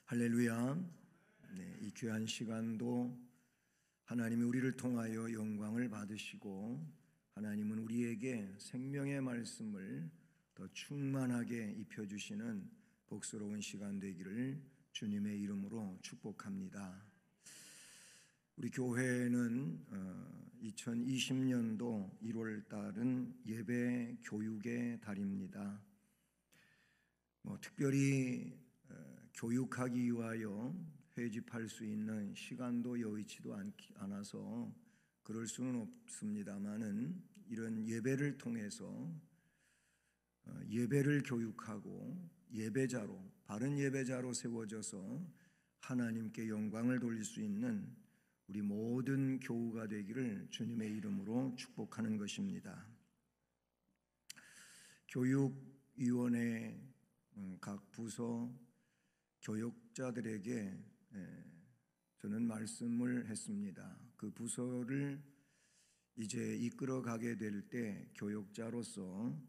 할렐루야. 이 귀한 시간도 하나님이 우리를 통하여 영광을 받으시고 하나님은 우리에게 생명의 말씀을 더 충만하게 입혀주시는 복스러운 시간 되기를 주님의 이름으로 축복합니다. 우리 교회는 2020년도 1월 달은 예배 교육의 달입니다. 특별히 교육하기 위하여 회집할 수 있는 시간도 여의치도 않아서 그럴 수는 없습니다만은 이런 예배를 통해서 예배를 교육하고 예배자로 바른 예배자로 세워져서 하나님께 영광을 돌릴 수 있는 우리 모든 교우가 되기를 주님의 이름으로 축복하는 것입니다. 교육위원회 각 부서 교역자들에게 저는 말씀을 했습니다. 그 부서를 이제 이끌어가게 될 때 교역자로서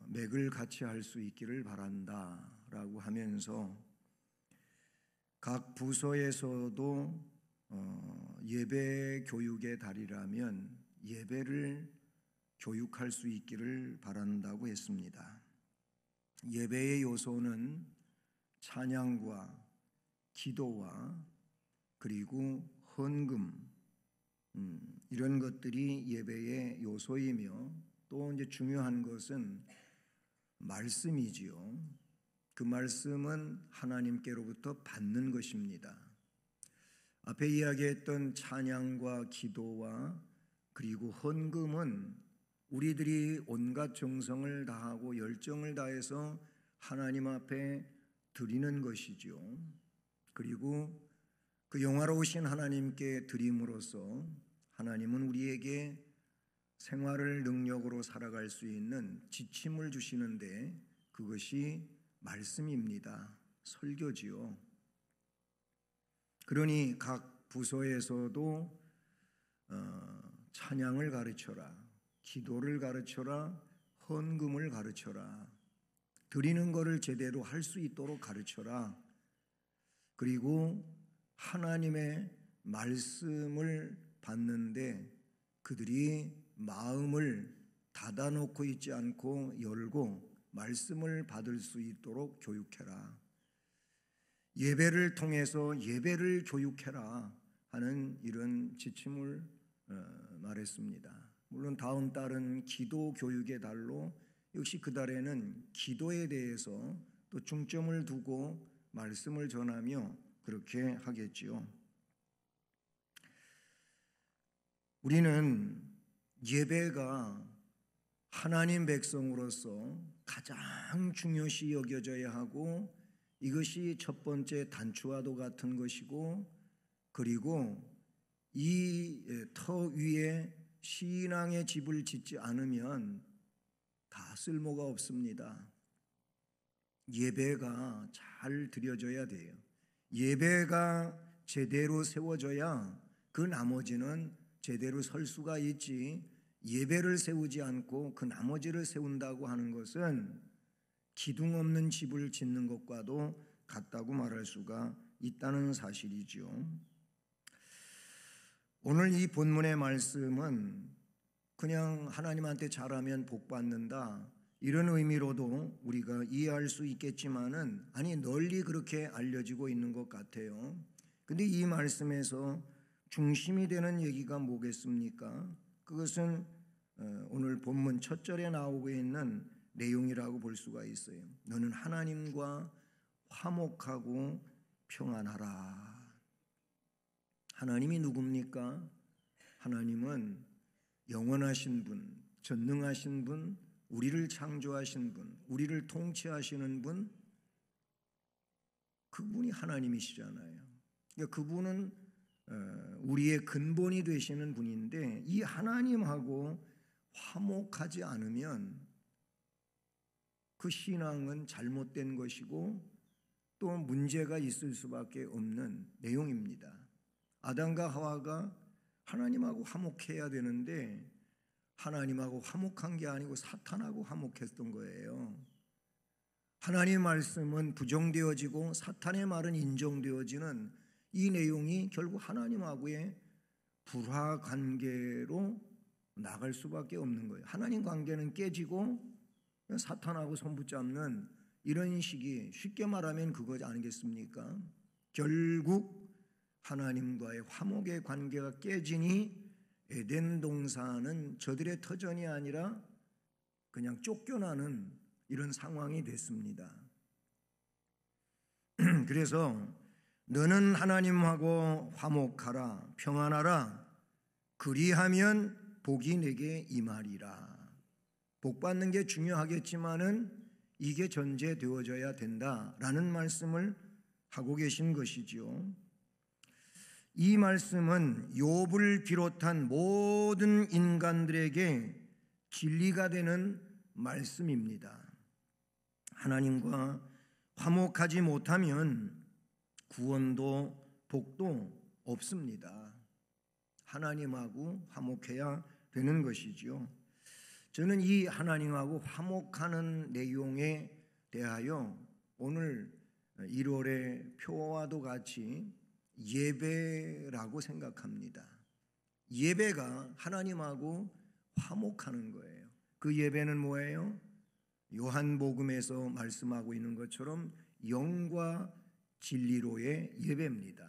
맥을 같이 할 수 있기를 바란다라고 하면서 각 부서에서도 예배 교육의 달이라면 예배를 교육할 수 있기를 바란다고 했습니다. 예배의 요소는 찬양과 기도와 그리고 헌금 이런 것들이 예배의 요소이며 또 이제 중요한 것은 말씀이지요. 그 말씀은 하나님께로부터 받는 것입니다. 앞에 이야기했던 찬양과 기도와 그리고 헌금은 우리들이 온갖 정성을 다하고 열정을 다해서 하나님 앞에 드리는 것이죠. 그리고 그 영화로우신 하나님께 드림으로써 하나님은 우리에게 생활을 능력으로 살아갈 수 있는 지침을 주시는데 그것이 말씀입니다. 설교지요. 그러니 각 부서에서도 찬양을 가르쳐라, 기도를 가르쳐라, 헌금을 가르쳐라, 드리는 것을 제대로 할 수 있도록 가르쳐라. 그리고 하나님의 말씀을 받는데 그들이 마음을 닫아놓고 있지 않고 열고 말씀을 받을 수 있도록 교육해라. 예배를 통해서 예배를 교육해라 하는 이런 지침을 말했습니다. 물론 다음 달은 기도 교육의 달로 역시 그 달에는 기도에 대해서 또 중점을 두고 말씀을 전하며 그렇게 하겠지요. 우리는 예배가 하나님 백성으로서 가장 중요시 여겨져야 하고 이것이 첫 번째 단추와도 같은 것이고 그리고 이 터 위에 신앙의 집을 짓지 않으면 다 쓸모가 없습니다. 예배가 잘 드려져야 돼요. 예배가 제대로 세워져야 그 나머지는 제대로 설 수가 있지 예배를 세우지 않고 그 나머지를 세운다고 하는 것은 기둥 없는 집을 짓는 것과도 같다고 말할 수가 있다는 사실이죠. 오늘 이 본문의 말씀은 그냥 하나님한테 잘하면 복 받는다 이런 의미로도 우리가 이해할 수 있겠지만은 아니 널리 그렇게 알려지고 있는 것 같아요. 근데 이 말씀에서 중심이 되는 얘기가 뭐겠습니까? 그것은 오늘 본문 첫 절에 나오고 있는 내용이라고 볼 수가 있어요. 너는 하나님과 화목하고 평안하라. 하나님이 누굽니까? 하나님은 영원하신 분, 전능하신 분, 우리를 창조하신 분, 우리를 통치하시는 분, 그분이 하나님이시잖아요. 그러니까 그분은 우리의 근본이 되시는 분인데 이 하나님하고 화목하지 않으면 그 신앙은 잘못된 것이고 또 문제가 있을 수밖에 없는 내용입니다. 아담과 하와가 하나님하고 화목해야 되는데 하나님하고 화목한 게 아니고 사탄하고 화목했던 거예요. 하나님의 말씀은 부정되어지고 사탄의 말은 인정되어지는 이 내용이 결국 하나님하고의 불화 관계로 나갈 수밖에 없는 거예요. 하나님 관계는 깨지고 사탄하고 손붙잡는 이런 식이 쉽게 말하면 그거 아니겠습니까? 결국 하나님과의 화목의 관계가 깨지니 에덴 동산은 저들의 터전이 아니라 그냥 쫓겨나는 이런 상황이 됐습니다. 그래서 너는 하나님하고 화목하라, 평안하라, 그리하면 복이 내게 임하리라. 복 받는 게 중요하겠지만은 이게 전제되어져야 된다라는 말씀을 하고 계신 것이지요. 이 말씀은 욥을 비롯한 모든 인간들에게 진리가 되는 말씀입니다. 하나님과 화목하지 못하면 구원도 복도 없습니다. 하나님하고 화목해야 되는 것이지요. 저는 이 하나님하고 화목하는 내용에 대하여 오늘 1월의 표와도 같이 예배라고 생각합니다. 예배가 하나님하고 화목하는 거예요. 그 예배는 뭐예요? 요한복음에서 말씀하고 있는 것처럼 영과 진리로의 예배입니다.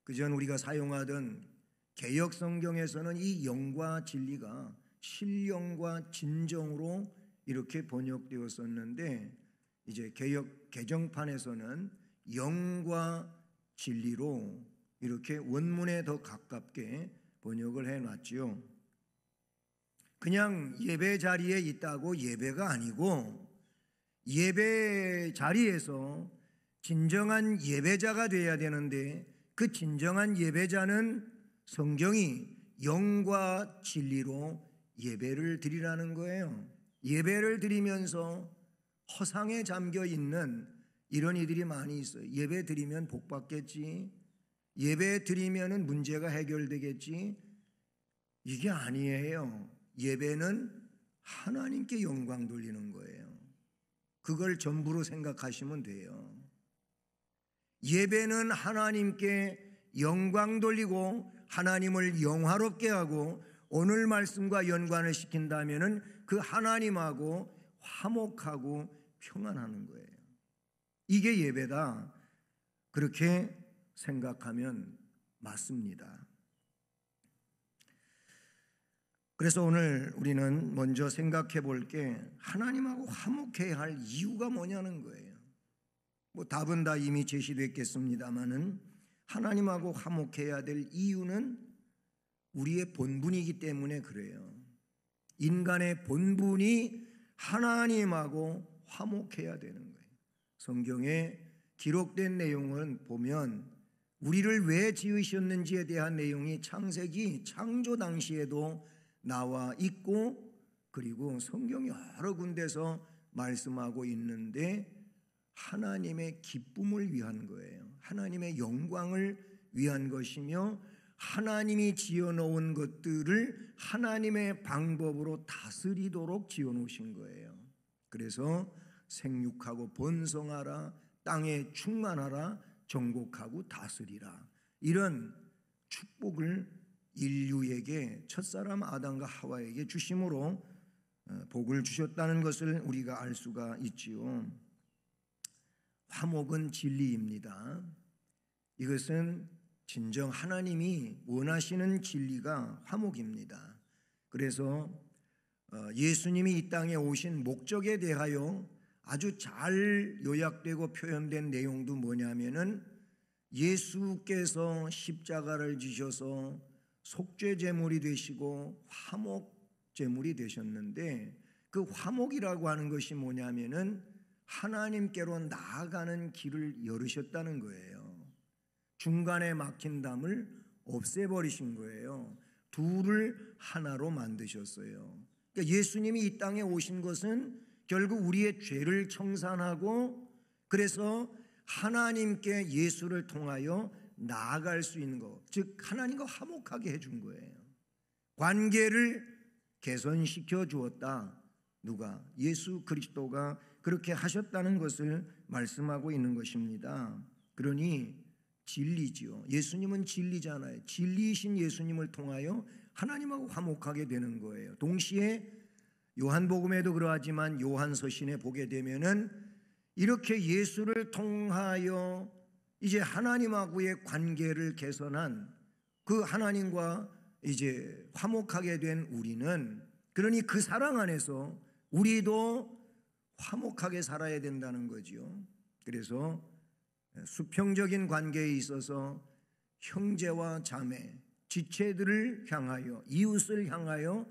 그전 우리가 사용하던 개역 성경에서는 이 영과 진리가 신령과 진정으로 이렇게 번역되었었는데 이제 개역 개정판에서는 영과 진리로 이렇게 원문에 더 가깝게 번역을 해놨지요. 그냥 예배 자리에 있다고 예배가 아니고 예배 자리에서 진정한 예배자가 되어야 되는데 그 진정한 예배자는 성경이 영과 진리로 예배를 드리라는 거예요. 예배를 드리면서 허상에 잠겨 있는 이런 이들이 많이 있어요. 예배 드리면 복 받겠지, 예배 드리면은 문제가 해결되겠지. 이게 아니에요. 예배는 하나님께 영광 돌리는 거예요. 그걸 전부로 생각하시면 돼요. 예배는 하나님께 영광 돌리고 하나님을 영화롭게 하고 오늘 말씀과 연관을 시킨다면은 그 하나님하고 화목하고 평안하는 거예요. 이게 예배다. 그렇게 생각하면 맞습니다. 그래서 오늘 우리는 먼저 생각해 볼 게 하나님하고 화목해야 할 이유가 뭐냐는 거예요. 뭐 답은 다 이미 제시됐겠습니다마는 하나님하고 화목해야 될 이유는 우리의 본분이기 때문에 그래요. 인간의 본분이 하나님하고 화목해야 되는 거예요. 성경에 기록된 내용을 보면 우리를 왜 지으셨는지에 대한 내용이 창세기 창조 당시에도 나와 있고 그리고 성경이 여러 군데서 말씀하고 있는데 하나님의 기쁨을 위한 거예요. 하나님의 영광을 위한 것이며 하나님이 지어놓은 것들을 하나님의 방법으로 다스리도록 지어놓으신 거예요. 그래서 생육하고 번성하라, 땅에 충만하라, 정복하고 다스리라, 이런 축복을 인류에게 첫사람 아담과 하와에게 주심으로 복을 주셨다는 것을 우리가 알 수가 있지요. 화목은 진리입니다. 이것은 진정 하나님이 원하시는 진리가 화목입니다. 그래서 예수님이 이 땅에 오신 목적에 대하여 아주 잘 요약되고 표현된 내용도 뭐냐면은 예수께서 십자가를 지셔서 속죄제물이 되시고 화목제물이 되셨는데 그 화목이라고 하는 것이 뭐냐면은 하나님께로 나아가는 길을 열으셨다는 거예요. 중간에 막힌 담을 없애버리신 거예요. 둘을 하나로 만드셨어요. 그러니까 예수님이 이 땅에 오신 것은 결국 우리의 죄를 청산하고 그래서 하나님께 예수를 통하여 나아갈 수 있는 것, 즉 하나님과 화목하게 해준 거예요. 관계를 개선시켜 주었다. 누가? 예수 그리스도가 그렇게 하셨다는 것을 말씀하고 있는 것입니다. 그러니 진리지요. 예수님은 진리잖아요. 진리이신 예수님을 통하여 하나님하고 화목하게 되는 거예요. 동시에 요한복음에도 그러하지만 요한서신에 보게 되면은 이렇게 예수를 통하여 이제 하나님하고의 관계를 개선한 그 하나님과 이제 화목하게 된 우리는, 그러니 그 사랑 안에서 우리도 화목하게 살아야 된다는 거지요. 그래서 수평적인 관계에 있어서 형제와 자매, 지체들을 향하여, 이웃을 향하여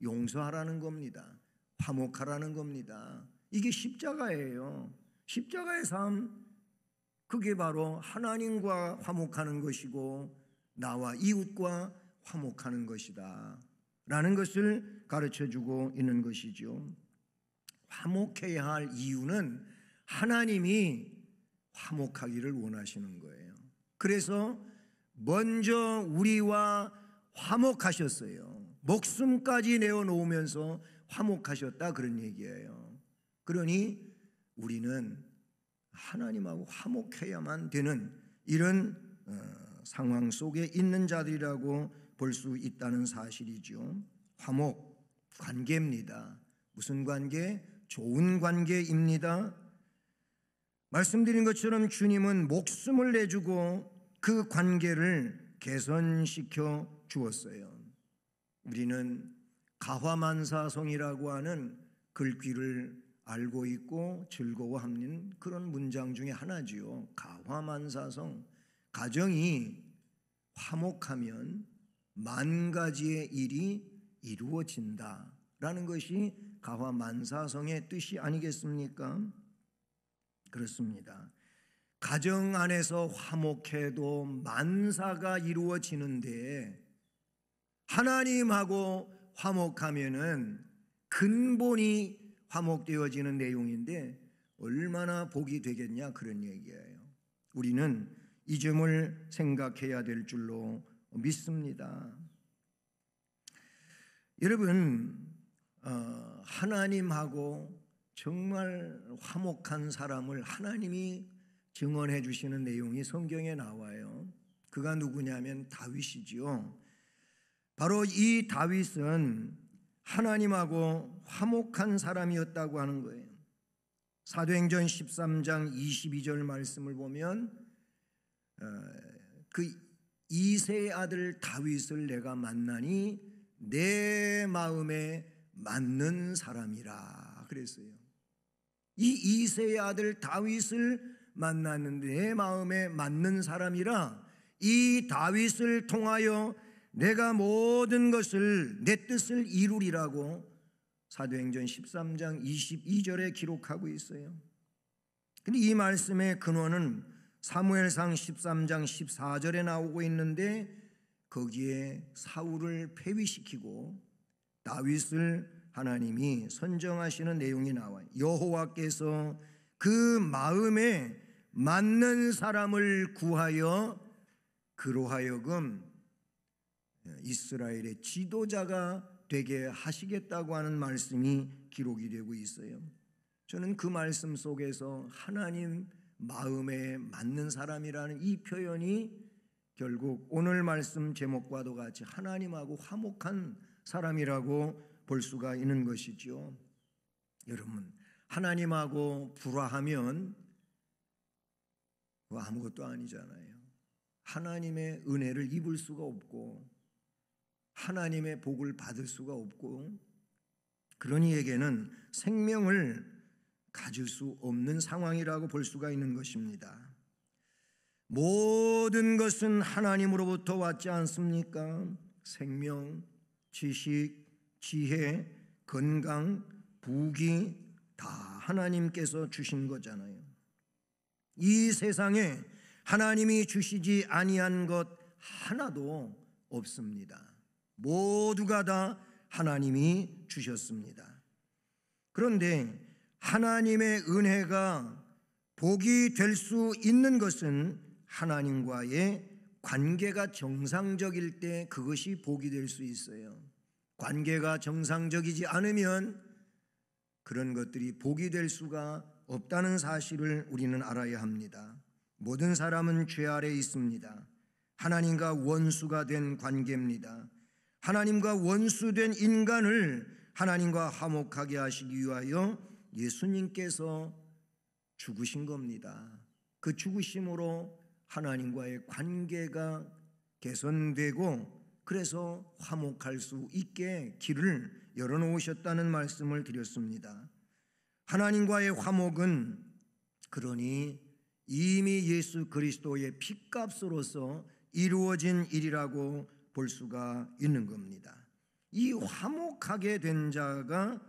용서하라는 겁니다. 화목하라는 겁니다. 이게 십자가예요. 십자가의 삶, 그게 바로 하나님과 화목하는 것이고 나와 이웃과 화목하는 것이다 라는 것을 가르쳐주고 있는 것이죠. 화목해야 할 이유는 하나님이 화목하기를 원하시는 거예요. 그래서 먼저 우리와 화목하셨어요. 목숨까지 내어놓으면서 화목하셨다, 그런 얘기예요. 그러니 우리는 하나님하고 화목해야만 되는 이런 상황 속에 있는 자들이라고 볼 수 있다는 사실이죠. 화목, 관계입니다. 무슨 관계? 좋은 관계입니다. 말씀드린 것처럼 주님은 목숨을 내주고 그 관계를 개선시켜 주었어요. 우리는 가화만사성이라고 하는 글귀를 알고 있고 즐거워하는 그런 문장 중에 하나지요. 가화만사성. 가정이 화목하면 만 가지의 일이 이루어진다라는 것이 가화만사성의 뜻이 아니겠습니까? 그렇습니다. 가정 안에서 화목해도 만사가 이루어지는데 하나님하고 화목하면은 근본이 화목되어지는 내용인데 얼마나 복이 되겠냐, 그런 얘기예요. 우리는 이 점을 생각해야 될 줄로 믿습니다. 여러분, 하나님하고 정말 화목한 사람을 하나님이 증언해 주시는 내용이 성경에 나와요. 그가 누구냐면 다윗이지요. 바로 이 다윗은 하나님하고 화목한 사람이었다고 하는 거예요. 사도행전 13장 22절 말씀을 보면 그 이새의 아들 다윗을 내가 만나니 내 마음에 맞는 사람이라 그랬어요. 이 이새의 아들 다윗을 만났는데 내 마음에 맞는 사람이라, 이 다윗을 통하여 내가 모든 것을 내 뜻을 이루리라고 사도행전 13장 22절에 기록하고 있어요. 근데 이 말씀의 근원은 사무엘상 13장 14절에 나오고 있는데 거기에 사울을 폐위시키고 다윗을 하나님이 선정하시는 내용이 나와요. 여호와께서 그 마음에 맞는 사람을 구하여 그로 하여금 이스라엘의 지도자가 되게 하시겠다고 하는 말씀이 기록이 되고 있어요. 저는 그 말씀 속에서 하나님 마음에 맞는 사람이라는 이 표현이 결국 오늘 말씀 제목과도 같이 하나님하고 화목한 사람이라고 볼 수가 있는 것이죠. 여러분, 하나님하고 불화하면 그거 아무것도 아니잖아요. 하나님의 은혜를 입을 수가 없고 하나님의 복을 받을 수가 없고, 그런 이에게는 생명을 가질 수 없는 상황이라고 볼 수가 있는 것입니다. 모든 것은 하나님으로부터 왔지 않습니까? 생명, 지식, 지혜, 건강, 부귀 다 하나님께서 주신 거잖아요. 이 세상에 하나님이 주시지 아니한 것 하나도 없습니다. 모두가 다 하나님이 주셨습니다. 그런데 하나님의 은혜가 복이 될 수 있는 것은 하나님과의 관계가 정상적일 때 그것이 복이 될 수 있어요. 관계가 정상적이지 않으면 그런 것들이 복이 될 수가 없다는 사실을 우리는 알아야 합니다. 모든 사람은 죄 아래 있습니다. 하나님과 원수가 된 관계입니다. 하나님과 원수된 인간을 하나님과 화목하게 하시기 위하여 예수님께서 죽으신 겁니다. 그 죽으심으로 하나님과의 관계가 개선되고 그래서 화목할 수 있게 길을 열어놓으셨다는 말씀을 드렸습니다. 하나님과의 화목은 그러니 이미 예수 그리스도의 핏값으로서 이루어진 일이라고 볼 수가 있는 겁니다. 이 화목하게 된 자가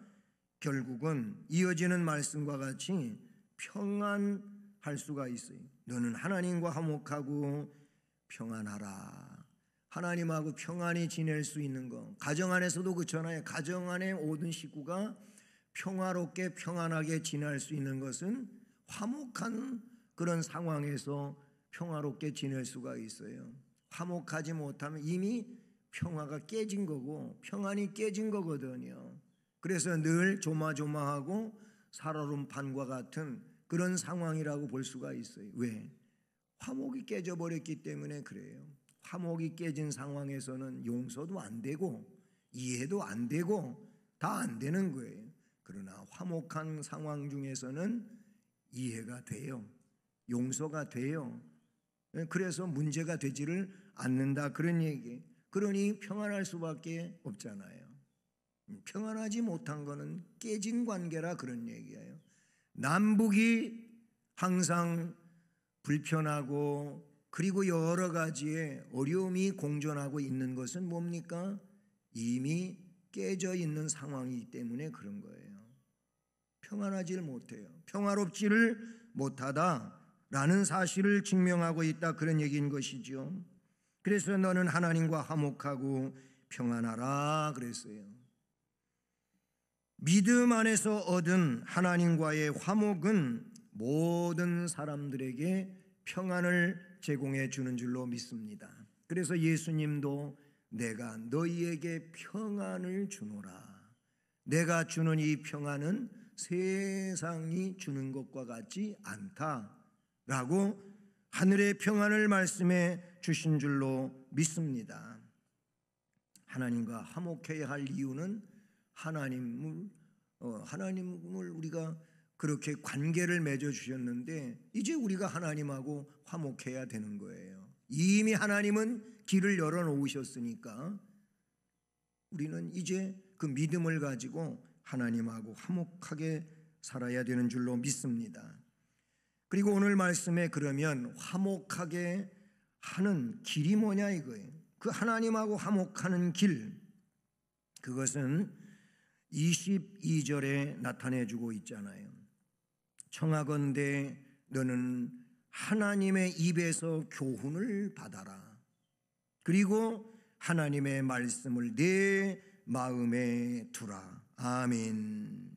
결국은 이어지는 말씀과 같이 평안할 수가 있어요. 너는 하나님과 화목하고 평안하라. 하나님하고 평안히 지낼 수 있는 것, 가정 안에서도 그렇잖아요. 가정 안에 모든 식구가 평화롭게 평안하게 지낼 수 있는 것은 화목한 그런 상황에서 평화롭게 지낼 수가 있어요. 화목하지 못하면 이미 평화가 깨진 거고 평안이 깨진 거거든요. 그래서 늘 조마조마하고 살얼음 판과 같은 그런 상황이라고 볼 수가 있어요. 왜? 화목이 깨져버렸기 때문에 그래요. 화목이 깨진 상황에서는 용서도 안 되고 이해도 안 되고 다 안 되는 거예요. 그러나 화목한 상황 중에서는 이해가 돼요. 용서가 돼요. 그래서 문제가 되지를 않는다 그런 얘기. 그러니 평안할 수밖에 없잖아요. 평안하지 못한 거는 깨진 관계라 그런 얘기예요. 남북이 항상 불편하고 그리고 여러 가지의 어려움이 공존하고 있는 것은 뭡니까? 이미 깨져 있는 상황이기 때문에 그런 거예요. 평안하지를 못해요. 평화롭지를 못하다라는 사실을 증명하고 있다 그런 얘기인 것이죠. 그래서 너는 하나님과 화목하고 평안하라 그랬어요. 믿음 안에서 얻은 하나님과의 화목은 모든 사람들에게 평안을 제공해 주는 줄로 믿습니다. 그래서 예수님도 내가 너희에게 평안을 주노라. 내가 주는 이 평안은 세상이 주는 것과 같지 않다라고 하늘의 평안을 말씀해 주신 줄로 믿습니다. 하나님과 화목해야 할 이유는 하나님을 우리가 그렇게 관계를 맺어 주셨는데 이제 우리가 하나님하고 화목해야 되는 거예요. 이미 하나님은 길을 열어 놓으셨으니까 우리는 이제 그 믿음을 가지고 하나님하고 화목하게 살아야 되는 줄로 믿습니다. 그리고 오늘 말씀에 그러면 화목하게 하는 길이 뭐냐 이거예요. 그 하나님하고 화목하는 길, 그것은 22절에 나타내주고 있잖아요. 청하건대 너는 하나님의 입에서 교훈을 받아라. 그리고 하나님의 말씀을 내 마음에 두라. 아멘.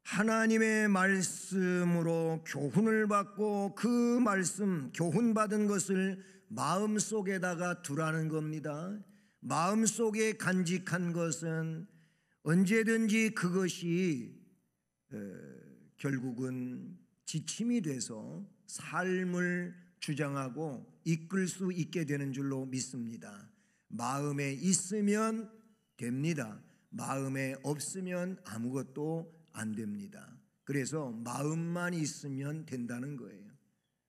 하나님의 말씀으로 교훈을 받고 그 말씀, 교훈받은 것을 마음속에다가 두라는 겁니다. 마음속에 간직한 것은 언제든지 그것이 결국은 지침이 돼서 삶을 주장하고 이끌 수 있게 되는 줄로 믿습니다. 마음에 있으면 됩니다. 마음에 없으면 아무것도 안 됩니다. 그래서 마음만 있으면 된다는 거예요.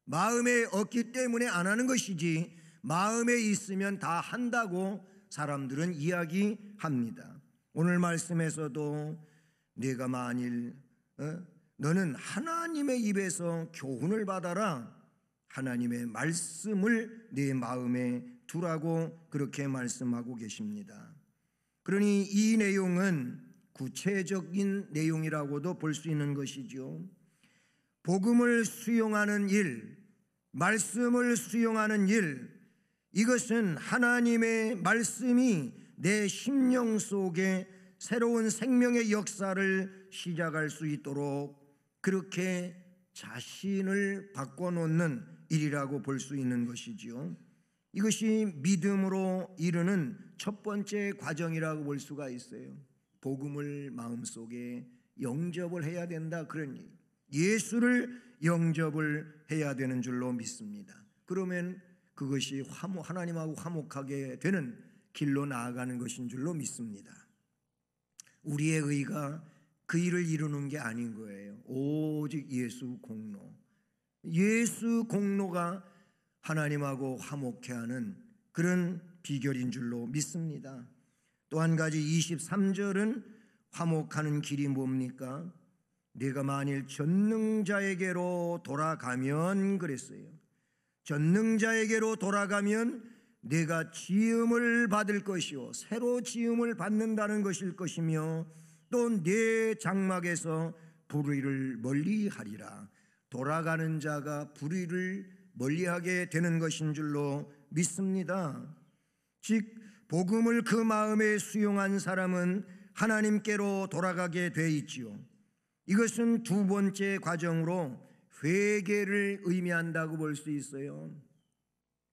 마음에 없기 때문에 안 하는 것이지 마음에 있으면 다 한다고 사람들은 이야기합니다. 오늘 말씀에서도 네가 만일 너는 하나님의 입에서 교훈을 받아라. 하나님의 말씀을 네 마음에 두라고 그렇게 말씀하고 계십니다. 그러니 이 내용은 구체적인 내용이라고도 볼 수 있는 것이죠. 복음을 수용하는 일, 말씀을 수용하는 일, 이것은 하나님의 말씀이 내 심령 속에 새로운 생명의 역사를 시작할 수 있도록 그렇게 자신을 바꿔놓는 일이라고 볼 수 있는 것이지요. 이것이 믿음으로 이르는 첫 번째 과정이라고 볼 수가 있어요. 복음을 마음속에 영접을 해야 된다. 그런 예수를 영접을 해야 되는 줄로 믿습니다. 그러면 그것이 하나님하고 화목하게 되는 길로 나아가는 것인 줄로 믿습니다. 우리의 의가 그 일을 이루는 게 아닌 거예요. 오직 예수 공로. 예수 공로가 하나님하고 화목해 하는 그런 비결인 줄로 믿습니다. 또 한 가지 23절은 화목하는 길이 뭡니까? 내가 만일 전능자에게로 돌아가면 그랬어요. 전능자에게로 돌아가면 내가 지음을 받을 것이요 새로 지음을 받는다는 것일 것이며 또 내 장막에서 불의를 멀리하리라. 돌아가는 자가 불의를 멀리하게 되는 것인 줄로 믿습니다. 즉 복음을 그 마음에 수용한 사람은 하나님께로 돌아가게 돼 있지요. 이것은 두 번째 과정으로 회개를 의미한다고 볼 수 있어요.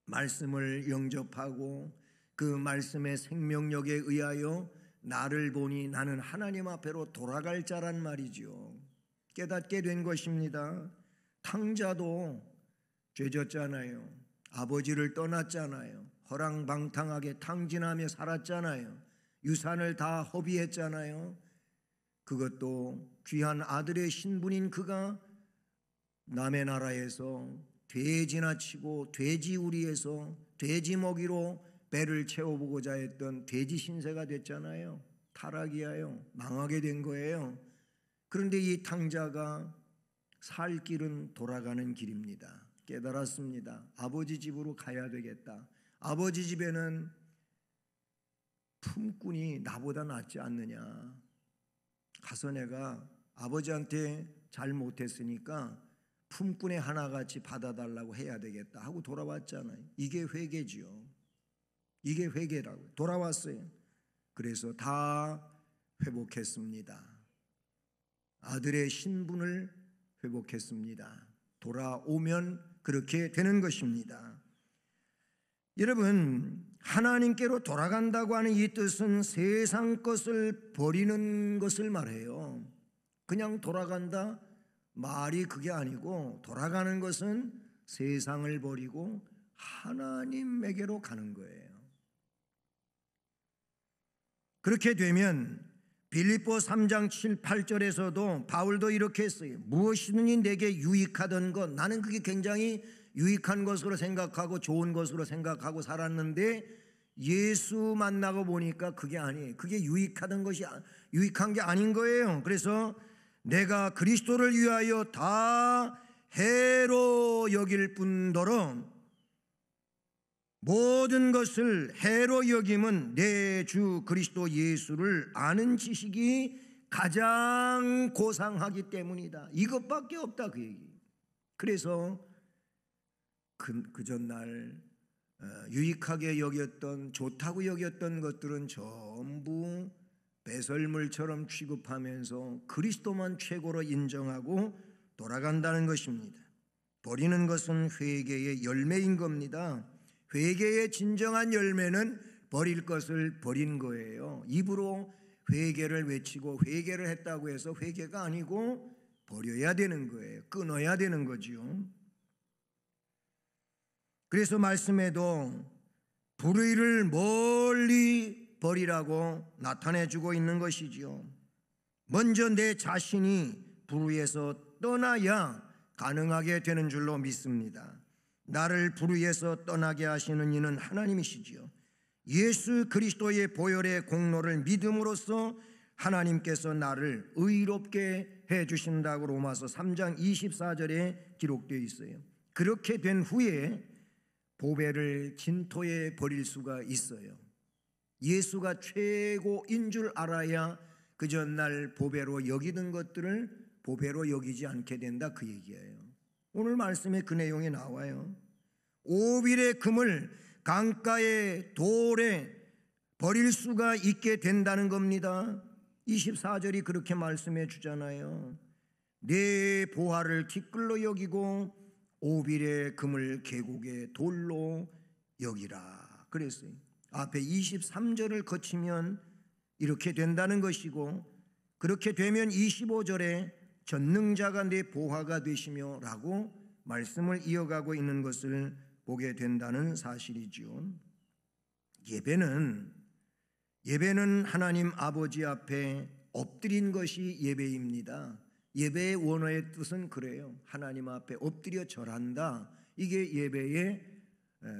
말씀을 영접하고 그 말씀의 생명력에 의하여 나를 보니 나는 하나님 앞으로 돌아갈 자란 말이죠. 깨닫게 된 것입니다. 탕자도 죄졌잖아요. 아버지를 떠났잖아요. 허랑방탕하게 탕진하며 살았잖아요. 유산을 다 허비했잖아요. 그것도 귀한 아들의 신분인 그가 남의 나라에서 돼지나 치고 돼지우리에서 돼지 먹이로 배를 채워보고자 했던 돼지 신세가 됐잖아요. 타락이에요. 망하게 된 거예요. 그런데 이 탕자가 살 길은 돌아가는 길입니다. 깨달았습니다. 아버지 집으로 가야 되겠다. 아버지 집에는 품꾼이 나보다 낫지 않느냐. 가서 내가 아버지한테 잘 못했으니까 품꾼의 하나같이 받아달라고 해야 되겠다 하고 돌아왔잖아요. 이게 회개지요. 이게 회개라고. 돌아왔어요. 그래서 다 회복했습니다. 아들의 신분을 회복했습니다. 돌아오면 그렇게 되는 것입니다. 여러분, 하나님께로 돌아간다고 하는 이 뜻은 세상 것을 버리는 것을 말해요. 그냥 돌아간다 말이 그게 아니고, 돌아가는 것은 세상을 버리고 하나님에게로 가는 거예요. 그렇게 되면 빌립보 3장 7, 8절에서도 바울도 이렇게 했어요. 무엇이든지 내게 유익하던 것, 나는 그게 굉장히 유익한 것으로 생각하고 좋은 것으로 생각하고 살았는데 예수 만나고 보니까 그게 아니에요. 그게 유익한 게 아닌 거예요. 그래서 내가 그리스도를 위하여 다 해로 여길 뿐더러 모든 것을 해로 여김은 내 주 그리스도 예수를 아는 지식이 가장 고상하기 때문이다. 이것밖에 없다 그 얘기. 그래서 그 전날 유익하게 여겼던, 좋다고 여겼던 것들은 전부 배설물처럼 취급하면서 그리스도만 최고로 인정하고 돌아간다는 것입니다. 버리는 것은 회개의 열매인 겁니다. 회개의 진정한 열매는 버릴 것을 버린 거예요. 입으로 회개를 외치고 회개를 했다고 해서 회개가 아니고 버려야 되는 거예요. 끊어야 되는 거지요. 그래서 말씀에도 불의를 멀리 버리라고 나타내주고 있는 것이지요. 먼저 내 자신이 불의에서 떠나야 가능하게 되는 줄로 믿습니다. 나를 불의에서 떠나게 하시는 이는 하나님이시지요. 예수 그리스도의 보혈의 공로를 믿음으로써 하나님께서 나를 의롭게 해주신다고 로마서 3장 24절에 기록되어 있어요. 그렇게 된 후에 보배를 진토에 버릴 수가 있어요. 예수가 최고인 줄 알아야 그 전날 보배로 여기던 것들을 보배로 여기지 않게 된다 그 얘기예요. 오늘 말씀에 그 내용이 나와요. 오빌의 금을 강가의 돌에 버릴 수가 있게 된다는 겁니다. 24절이 그렇게 말씀해 주잖아요. 내 보화를 티끌로 여기고 오빌의 금을 계곡의 돌로 여기라 그랬어요. 앞에 23절을 거치면 이렇게 된다는 것이고, 그렇게 되면 25절에 전능자가 내 보화가 되시며 라고 말씀을 이어가고 있는 것을 보게 된다는 사실이지요. 예배는 하나님 아버지 앞에 엎드린 것이 예배입니다. 예배의 원어의 뜻은 그래요. 하나님 앞에 엎드려 절한다. 이게 예배의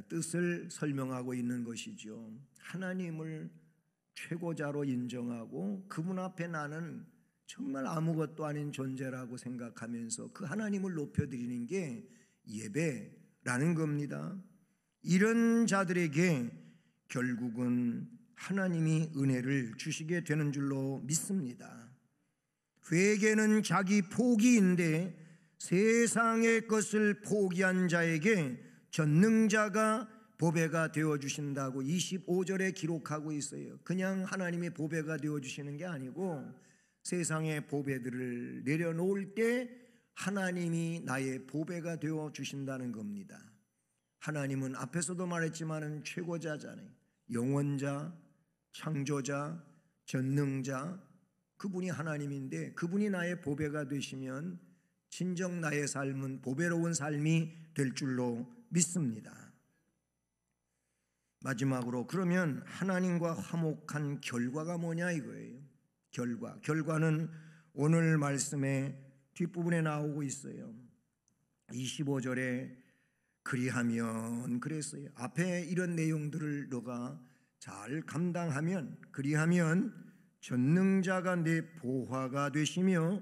뜻을 설명하고 있는 것이죠. 하나님을 최고자로 인정하고 그분 앞에 나는 정말 아무것도 아닌 존재라고 생각하면서 그 하나님을 높여드리는 게 예배라는 겁니다. 이런 자들에게 결국은 하나님이 은혜를 주시게 되는 줄로 믿습니다. 회개는 자기 포기인데 세상의 것을 포기한 자에게 전능자가 보배가 되어주신다고 25절에 기록하고 있어요. 그냥 하나님의 보배가 되어주시는 게 아니고 세상의 보배들을 내려놓을 때 하나님이 나의 보배가 되어주신다는 겁니다. 하나님은 앞에서도 말했지만 최고자잖아요. 영원자, 창조자, 전능자, 그분이 하나님인데 그분이 나의 보배가 되시면 진정 나의 삶은 보배로운 삶이 될 줄로 믿습니다. 마지막으로 그러면 하나님과 화목한 결과가 뭐냐 이거예요. 결과는 오늘 말씀의 뒷부분에 나오고 있어요. 25절에 그리하면 그랬어요. 앞에 이런 내용들을 너가 잘 감당하면 그리하면 전능자가 내 보화가 되시며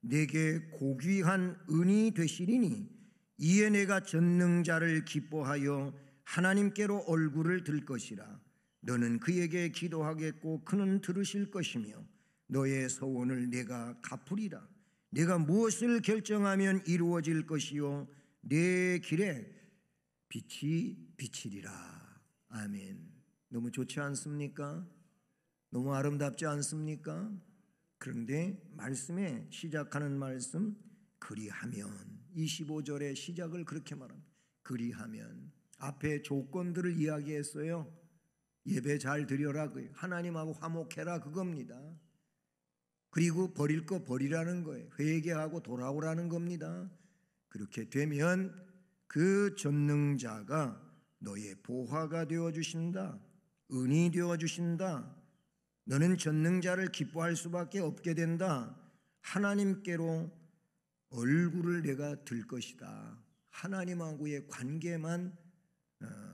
내게 고귀한 은이 되시리니 이에 내가 전능자를 기뻐하여 하나님께로 얼굴을 들 것이라. 너는 그에게 기도하겠고 그는 들으실 것이며 너의 소원을 내가 갚으리라. 내가 무엇을 결정하면 이루어질 것이요 내 길에 빛이 비치리라. 아멘. 너무 좋지 않습니까? 너무 아름답지 않습니까? 그런데 말씀에 시작하는 말씀 그리하면 25절의 시작을 그렇게 말합니다. 그리하면 앞에 조건들을 이야기했어요. 예배 잘 드려라, 하나님하고 화목해라 그겁니다. 그리고 버릴 거 버리라는 거예요. 회개하고 돌아오라는 겁니다. 그렇게 되면 그 전능자가 너의 보화가 되어주신다. 은이 되어주신다. 너는 전능자를 기뻐할 수밖에 없게 된다. 하나님께로 얼굴을 내가 들 것이다. 하나님하고의 관계만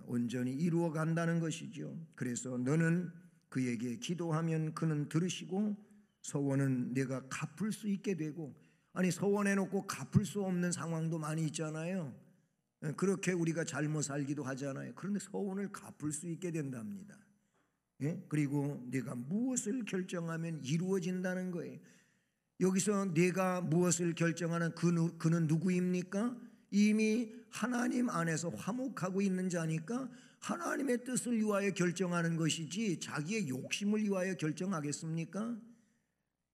온전히 이루어 간다는 것이죠. 그래서 너는 그에게 기도하면 그는 들으시고 소원은 내가 갚을 수 있게 되고, 아니 소원해놓고 갚을 수 없는 상황도 많이 있잖아요. 그렇게 우리가 잘못 살기도 하잖아요. 그런데 소원을 갚을 수 있게 된답니다. 그리고 내가 무엇을 결정하면 이루어진다는 거예요. 여기서 내가 무엇을 결정하는 그는 누구입니까? 이미 하나님 안에서 화목하고 있는 자니까 하나님의 뜻을 위하여 결정하는 것이지 자기의 욕심을 위하여 결정하겠습니까?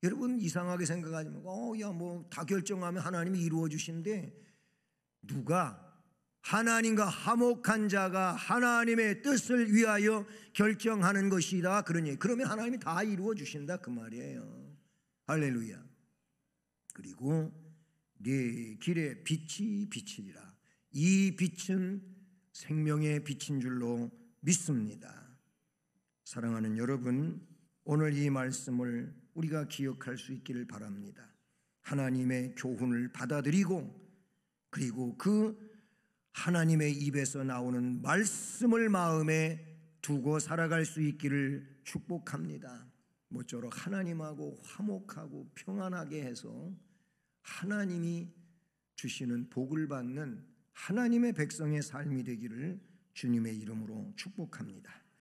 여러분 이상하게 생각하지 말고 뭐 다 결정하면 하나님이 이루어 주신대. 누가 하나님과 화목한 자가 하나님의 뜻을 위하여 결정하는 것이다 그러니 그러면 하나님이 다 이루어 주신다 그 말이에요. 할렐루야. 그리고 네 길에 빛이 비치리라. 이 빛은 생명의 빛인 줄로 믿습니다. 사랑하는 여러분, 오늘 이 말씀을 우리가 기억할 수 있기를 바랍니다. 하나님의 교훈을 받아들이고 그리고 그 하나님의 입에서 나오는 말씀을 마음에 두고 살아갈 수 있기를 축복합니다. 모쪼록 하나님하고 화목하고 평안하게 해서 하나님이 주시는 복을 받는 하나님의 백성의 삶이 되기를 주님의 이름으로 축복합니다.